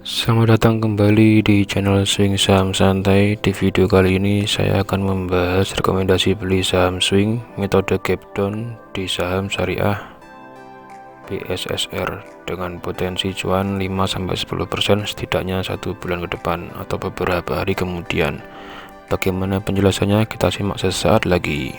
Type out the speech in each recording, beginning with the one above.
Selamat datang kembali di channel Swing Saham Santai. Di video kali ini saya akan membahas rekomendasi beli saham swing metode gap down di saham syariah BSSR dengan potensi cuan 5-10% setidaknya 1 bulan ke depan atau beberapa hari kemudian. Bagaimana penjelasannya? Kita simak sesaat lagi.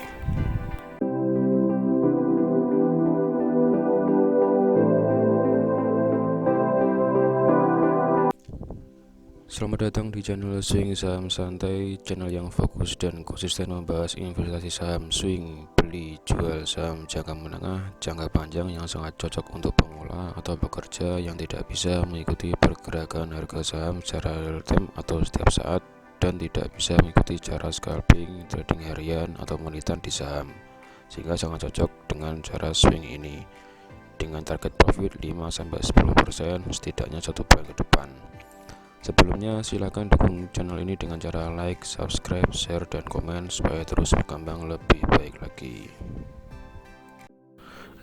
Selamat datang di channel Swing Saham Santai, channel yang fokus dan konsisten membahas investasi saham swing, beli jual saham jangka menengah, jangka panjang yang sangat cocok untuk pemula atau pekerja yang tidak bisa mengikuti pergerakan harga saham secara real time atau setiap saat dan tidak bisa mengikuti cara scalping, trading harian atau monitor di saham, sehingga sangat cocok dengan cara swing ini dengan target profit 5-10% setidaknya 1 bulan ke depan. Sebelumnya silakan dukung channel ini dengan cara like, subscribe, share, dan komen supaya terus berkembang lebih baik lagi.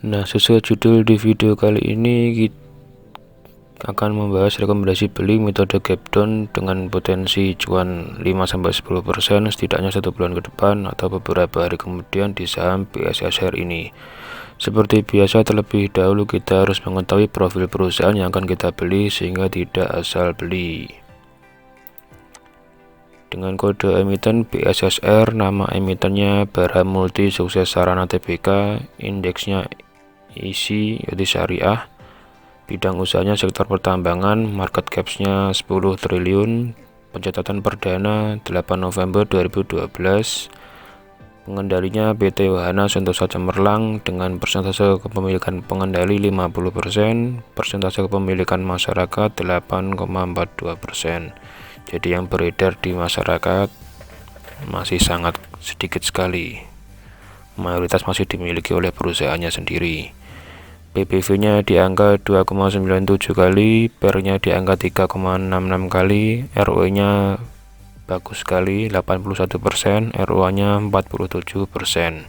Nah, sesuai judul di video kali ini kita akan membahas rekomendasi beli metode gap down dengan potensi cuan 5-10% setidaknya 1 bulan ke depan atau beberapa hari kemudian di saham BSSR ini. Seperti biasa, terlebih dahulu kita harus mengetahui profil perusahaan yang akan kita beli sehingga tidak asal beli. Dengan kode emiten BSSR, nama emitennya Barham Multi Sukses Sarana Tbk, indeksnya isi yaitu syariah, bidang usahanya sektor pertambangan, market capsnya 10 triliun, pencatatan perdana 8 November 2012, pengendalinya PT Wahana Sentosa Cemerlang dengan persentase kepemilikan pengendali 50%, persentase kepemilikan masyarakat 8,42%. Jadi yang beredar di masyarakat masih sangat sedikit sekali, mayoritas masih dimiliki oleh perusahaannya sendiri. PBV-nya di angka 2,97 kali, PER-nya di angka 3,66 kali, ROE-nya bagus sekali 81%, ROA-nya 47%.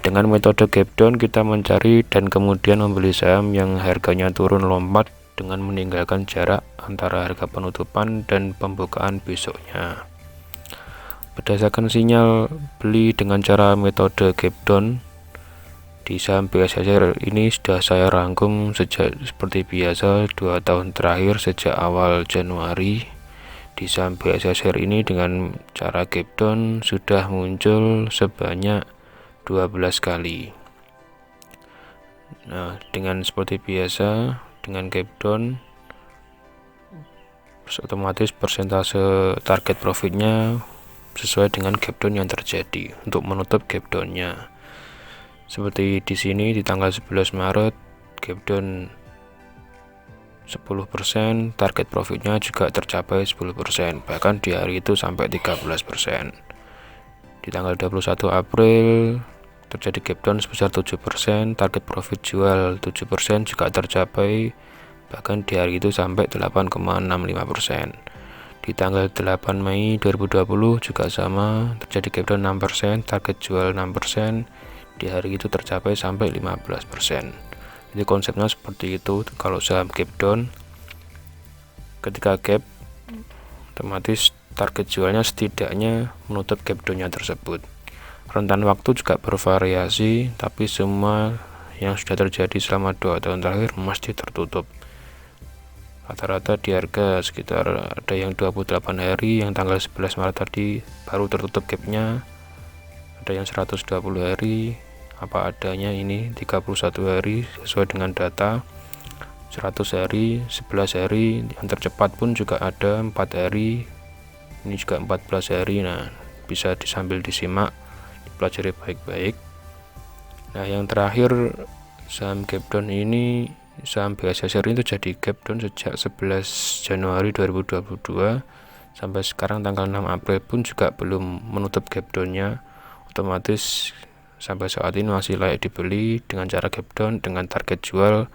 Dengan metode gap down kita mencari dan kemudian membeli saham yang harganya turun lompat dengan meninggalkan jarak antara harga penutupan dan pembukaan besoknya. Berdasarkan sinyal beli dengan cara metode gap down di saham BSSR ini sudah saya rangkum sejak seperti biasa 2 tahun terakhir sejak awal Januari. Di saham BSSR ini dengan cara gap down sudah muncul sebanyak 12 kali. Nah, dengan seperti biasa dengan gap down otomatis persentase target profitnya sesuai dengan gap down yang terjadi untuk menutup gap downnya. Seperti di sini di tanggal 11 Maret gap down 10%, target profitnya juga tercapai 10%, bahkan di hari itu sampai 13%. Di tanggal 21 April terjadi gap down sebesar 7%, target profit jual 7% juga tercapai, bahkan di hari itu sampai 8,65%. Di tanggal 8 Mei 2020 juga sama, terjadi gap down 6%, target jual 6%, di hari itu tercapai sampai 15%. Jadi konsepnya seperti itu. Kalau saham gap down, ketika gap otomatis target jualnya setidaknya menutup gap downnya tersebut. Rentan waktu juga bervariasi, tapi semua yang sudah terjadi selama 2 tahun terakhir mesti tertutup. Rata-rata di harga sekitar ada yang 28 hari, yang tanggal 11 Maret tadi baru tertutup gapnya, ada yang 120 hari apa adanya, ini 31 hari sesuai dengan data, 100 hari, 11 hari, yang tercepat pun juga ada 4 hari, ini juga 14 hari. Nah, bisa disambil disimak, dipelajari baik-baik. Nah, yang terakhir saham gap down ini, saham BSSR itu jadi gap down sejak 11 Januari 2022 sampai sekarang tanggal 6 April pun juga belum menutup gap downnya. Otomatis sampai saat ini masih layak dibeli dengan cara gap down dengan target jual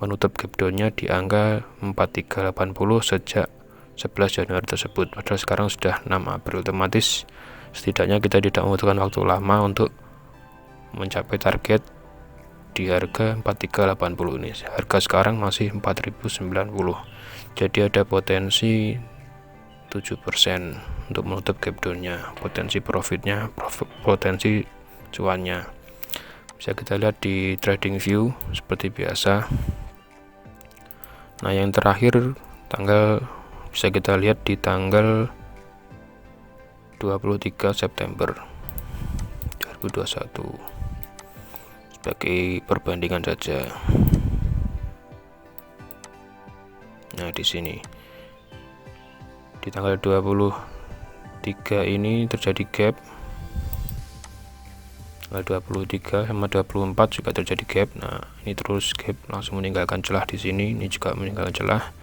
menutup gap downnya di angka 4380 sejak 11 Januari tersebut. Padahal sekarang sudah 6 April, otomatis setidaknya kita tidak membutuhkan waktu lama untuk mencapai target di harga 4380 ini. Harga sekarang masih 4090. Jadi ada potensi 7% untuk menutup gap down-nya, potensi profitnya, potensi cuannya. Bisa kita lihat di trading view seperti biasa. Nah, yang terakhir bisa kita lihat di tanggal 23 September 2021 sebagai perbandingan saja. Nah, di sini di tanggal 23 ini terjadi gap, tanggal 23 sama 24 juga terjadi gap. Nah, ini terus gap langsung meninggalkan celah di sini, ini juga meninggalkan celah.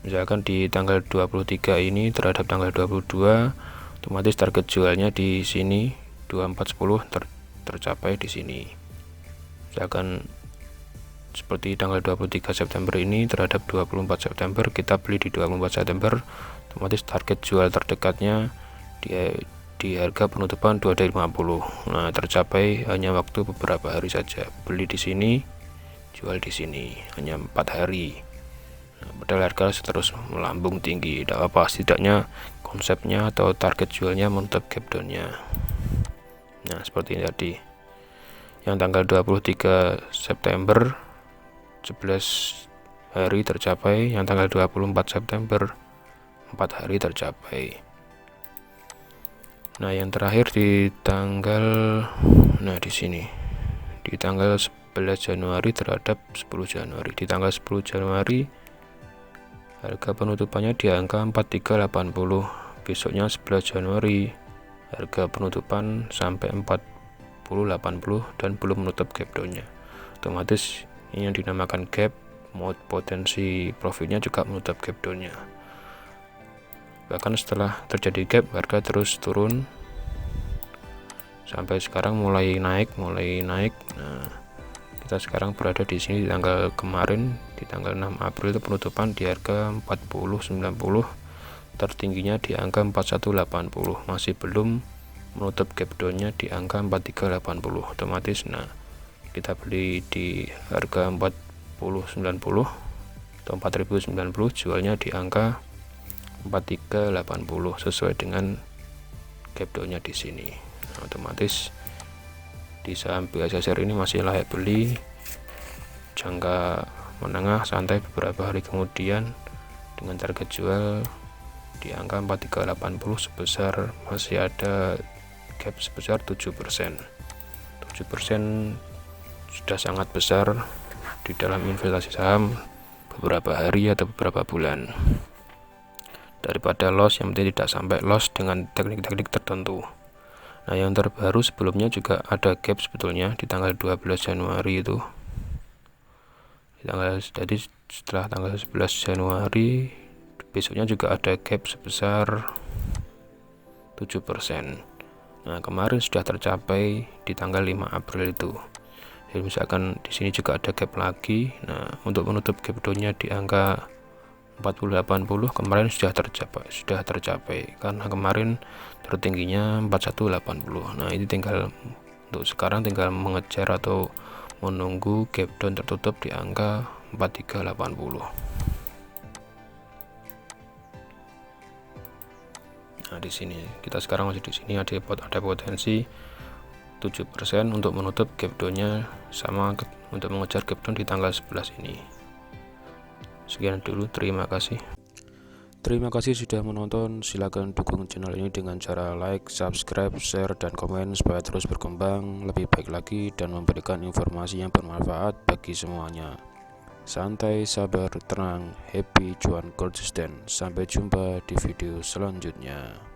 Misalkan di tanggal 23 ini terhadap tanggal 22, otomatis target jualnya di sini 2410 tercapai di sini. Misalkan seperti tanggal 23 September ini terhadap 24 September, kita beli di 24 September, otomatis target jual terdekatnya di harga penutupan 2250. Nah, tercapai hanya waktu beberapa hari saja. Beli di sini, jual di sini, hanya 4 hari. Nah, padahal harga terus melambung tinggi. Tidak apa, setidaknya konsepnya atau target jualnya menutup gap down-nya. Nah, seperti ini tadi. Yang tanggal 23 September 11 hari tercapai, yang tanggal 24 September 4 hari tercapai. Nah, yang terakhir di sini di tanggal 11 Januari terhadap 10 Januari. Di tanggal 10 Januari harga penutupannya di angka 4380. Besoknya 11 Januari harga penutupan sampai 4080 dan belum menutup gap down-nya. Otomatis ini yang dinamakan gap, potensi profitnya juga menutup gap down-nya. Bahkan setelah terjadi gap, harga terus turun sampai sekarang mulai naik. Nah, kita sekarang berada di sini di tanggal kemarin, di tanggal 6 April itu penutupan di harga 4090, tertingginya di angka 4180, masih belum menutup gap down-nya di angka 4380. Otomatis kita beli di harga 4090 atau 4090, jualnya di angka 4380 sesuai dengan gap down-nya di sini. Nah, otomatis di saham BHSR ini masih layak beli, jangka menengah santai beberapa hari kemudian dengan target jual di angka 4380 sebesar masih ada gap sebesar 7%. 7% sudah sangat besar di dalam investasi saham beberapa hari atau beberapa bulan. Daripada loss, yang penting tidak sampai loss dengan teknik-teknik tertentu. Nah, yang terbaru sebelumnya juga ada gap sebetulnya di tanggal 12 Januari itu. Jadi setelah tanggal 11 Januari besoknya juga ada gap sebesar 7%. Nah, kemarin sudah tercapai di tanggal 5 April itu. Jadi misalkan di sini juga ada gap lagi. Nah, untuk menutup gap down-nya di angka 4080 kemarin sudah tercapai karena kemarin tertingginya 4180. Nah, ini untuk sekarang tinggal mengejar atau menunggu gap down tertutup di angka 4380. Nah, di sini kita sekarang masih di sini ada potensi 7% untuk menutup gap down-nya, sama untuk mengejar gap down di tanggal 11 ini. Sekian dulu, terima kasih. Terima kasih sudah menonton. Silakan dukung channel ini dengan cara like, subscribe, share, dan komen supaya terus berkembang lebih baik lagi dan memberikan informasi yang bermanfaat bagi semuanya. Santai, sabar, tenang, happy, cuan konsisten. Sampai jumpa di video selanjutnya.